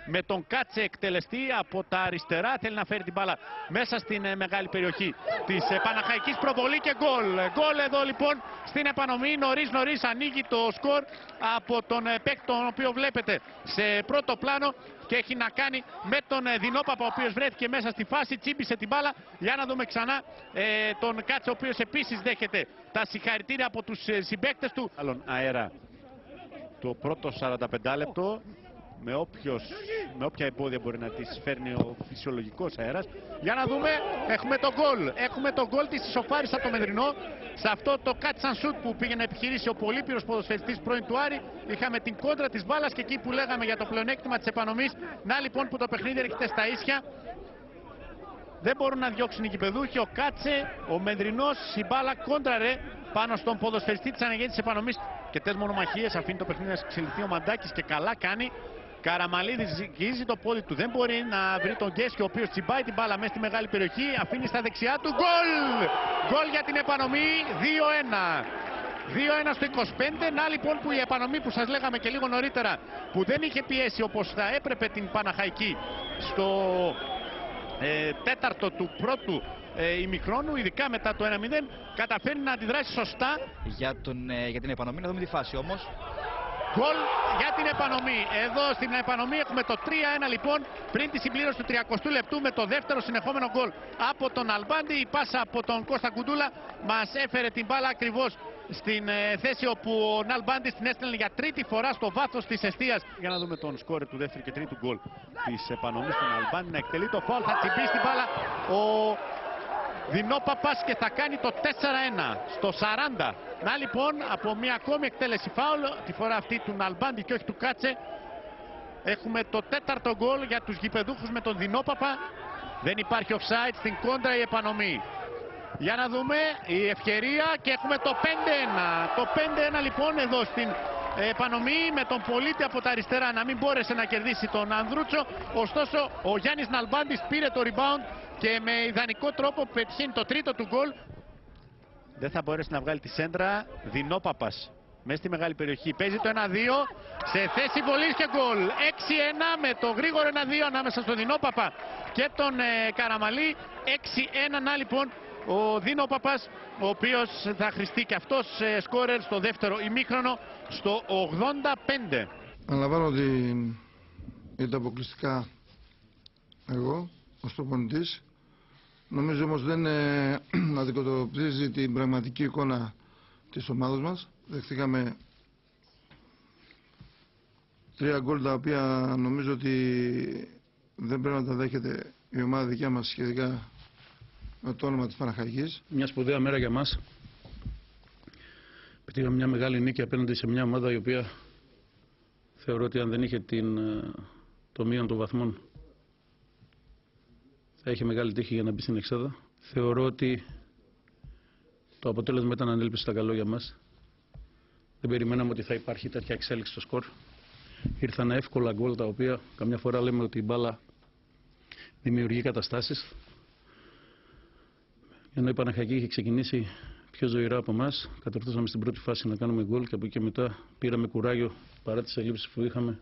με τον Κάτσε εκτελεστή από τα αριστερά. Θέλει να φέρει την μπάλα μέσα στην μεγάλη περιοχή της Παναχαϊκής, προβολή και γκολ. Γκολ εδώ λοιπόν στην επανομή. Νωρίς ανοίγει το σκορ από τον παίκτη τον οποίο βλέπετε σε πρώτο πλάνο και έχει να κάνει με τον Δεινόπαπα, ο οποίος βρέθηκε μέσα στη φάση, τσίμπησε την μπάλα. Για να δούμε ξανά τον Κάτσε, ο οποίος επίσης δέχεται τα συγχαρητήρια από τους συμπαίκτες του. Άλλον αέρα το πρώτο 45 λεπτό, με όποια εμπόδια μπορεί να τις φέρνει ο φυσιολογικός αέρας. Για να δούμε, έχουμε τον γκολ. Έχουμε τον γκολ της ισοφάρισης από το Μεδρινό. Σε αυτό το catch and shoot που πήγε να επιχειρήσει ο πολύπειρος ποδοσφαιριστής πρώην του Άρη, είχαμε την κόντρα της μπάλας και εκεί που λέγαμε για το πλεονέκτημα της επανομής. Να λοιπόν που το παιχνίδι έρχεται στα ίσια. Δεν μπορούν να διώξουν οι γηπεδούχοι. Ο Κάτσε, ο Μεδρινός, η μπάλα κόντραρε πάνω στον ποδοσφαιριστή της αναγέννησης επανομής. Και τες μονομαχίες, αφήνει το παιχνίδι να εξελιχθεί ο Μαντάκης και καλά κάνει. Καραμαλίδης ζυγίζει το πόδι του, δεν μπορεί να βρει τον Γκέσκι, ο οποίος τσιμπάει την μπάλα μέσα στη μεγάλη περιοχή, αφήνει στα δεξιά του, γκολ! Γκολ για την επανομή, 2-1. 2-1 στο 25. Να λοιπόν που η επανομή που σας λέγαμε και λίγο νωρίτερα, που δεν είχε πιέσει όπως θα έπρεπε την Παναχαϊκή στο τέταρτο του πρώτου ημιχρόνου, ειδικά μετά το 1-0, καταφέρνει να αντιδράσει σωστά. Για την επανομή, να δούμε τη φάση όμως. Γκολ για την επανομή. Εδώ στην επανομή έχουμε το 3-1 λοιπόν πριν τη συμπλήρωση του 30ου λεπτού με το δεύτερο συνεχόμενο γκολ από τον Αλμπάντη. Η πάσα από τον Κώστα Κουντούλα μας έφερε την μπάλα ακριβώς στην θέση όπου ο Ναλμπάντη την έστελνε για τρίτη φορά στο βάθος της εστίας. Για να δούμε τον σκόρερ του δεύτερου και τρίτου γκολ της επανομής, τον Αλμπάντη να εκτελεί το φάουλ. Θα τσιμπήσει την μπάλα ο Δεινόπαπας και θα κάνει το 4-1 στο 40. Να λοιπόν από μια ακόμη εκτέλεση φάουλ, τη φορά αυτή του Ναλμπάντη και όχι του Κάτσε, έχουμε το τέταρτο γκολ για τους γηπεδούχους με τον Δεινόπαπα. Δεν υπάρχει offside, στην κόντρα η επανομή. Για να δούμε η ευκαιρία και έχουμε το 5-1. Το 5-1 λοιπόν εδώ στην επανομή με τον πολίτη από τα αριστερά να μην μπόρεσε να κερδίσει τον Ανδρούτσο. Ωστόσο ο Γιάννης Ναλμπάντης πήρε το rebound και με ιδανικό τρόπο πετυχαίνει το τρίτο του γκολ. Δεν θα μπορέσει να βγάλει τη σέντρα. Δεινόπαπας μέσα στη μεγάλη περιοχή. Παίζει το 1-2 σε θέση βολής και γκολ. 6-1 με το γρήγορο 1-2 ανάμεσα στον Δεινόπαπα και τον Καραμαλή. 6-1 να λοιπόν ο Δεινόπαπας, ο οποίος θα χρηστεί και αυτός σκόρερ στο δεύτερο ημίχρονο στο 85. Αναλαμβάνω ότι ήταν αποκλειστικά εγώ ως προπονητής. Νομίζω όμως δεν αντικατοπτρίζει την πραγματική εικόνα της ομάδας μας. Δεχτήκαμε 3 γκολ τα οποία νομίζω ότι δεν πρέπει να τα δέχεται η ομάδα δικιά μας σχετικά με το όνομα της Παναχαϊκής. Μια σπουδαία μέρα για μας. Πετύχαμε μια μεγάλη νίκη απέναντι σε μια ομάδα η οποία θεωρώ ότι αν δεν είχε το μείον των βαθμών θα είχε μεγάλη τύχη για να μπει στην εξάδα. Θεωρώ ότι το αποτέλεσμα ήταν ανέλπιση στα καλό για μας. Δεν περιμέναμε ότι θα υπάρχει τέτοια εξέλιξη στο σκορ. Ήρθαν εύκολα γκολ τα οποία καμιά φορά λέμε ότι η μπάλα δημιουργεί καταστάσεις. Ενώ η Παναχαϊκή είχε ξεκινήσει πιο ζωηρά από εμάς, κατορθώσαμε στην πρώτη φάση να κάνουμε γκολ και από εκεί και μετά πήραμε κουράγιο παρά τις ελλείψεις που είχαμε